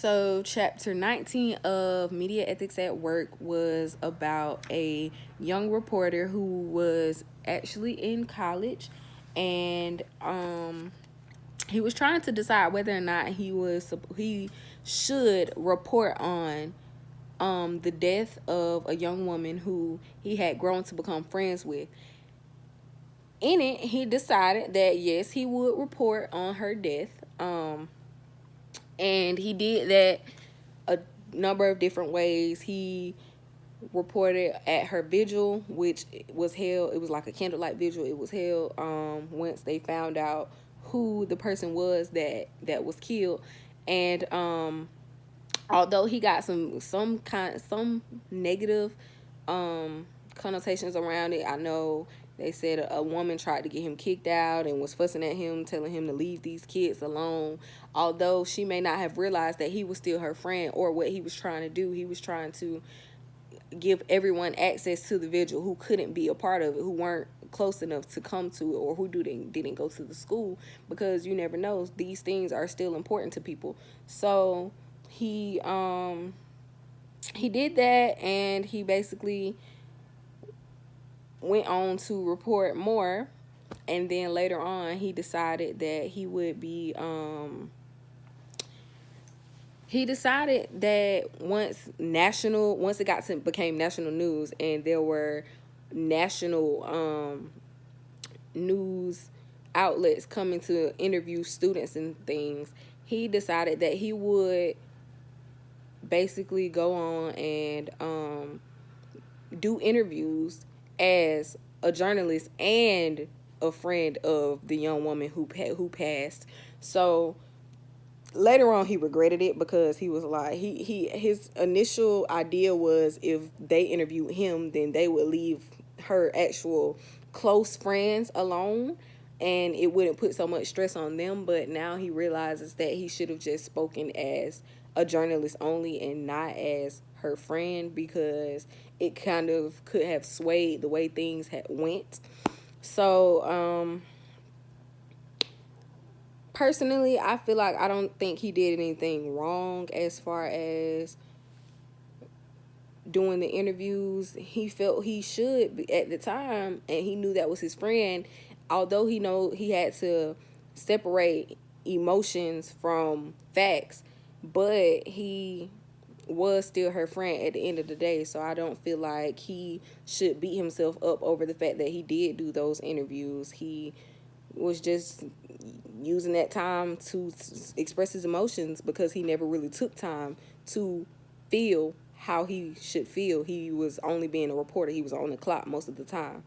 So, chapter 19 of Media Ethics at Work was about a young reporter who was actually in college, and he was trying to decide whether or not he should report on the death of a young woman who he had grown to become friends with. In it, he decided that yes, he would report on her death. And he did that a number of different ways. He reported at her vigil, which was held. It was like a candlelight vigil. It was held once they found out who the person was that was killed, and although he got some negative connotations around it. I know they said a woman tried to get him kicked out and was fussing at him, telling him to leave these kids alone. Although she may not have realized that he was still her friend or what he was trying to do. He was trying to give everyone access to the vigil who couldn't be a part of it, who weren't close enough to come to it, or who didn't go to the school, because you never know, these things are still important to people. So he did that, and he basically went on to report more, and then later on he decided that he decided that once it became national news, and there were national news outlets coming to interview students and things, he decided that he would basically go on and do interviews as a journalist and a friend of the young woman who passed. So later on he regretted it, because he was like, his initial idea was, if they interviewed him, then they would leave her actual close friends alone and it wouldn't put so much stress on them. But now he realizes that he should have just spoken as a journalist only and not as her friend, because it kind of could have swayed the way things had went. So personally, I feel like I don't think he did anything wrong as far as doing the interviews. He felt he should be at the time, and he knew that was his friend. Although he had to separate emotions from facts, but he was still her friend at the end of the day. So I don't feel like he should beat himself up over the fact that he did do those interviews. He was just using that time to express his emotions, because he never really took time to feel how he should feel. He was only being a reporter. He was on the clock most of the time.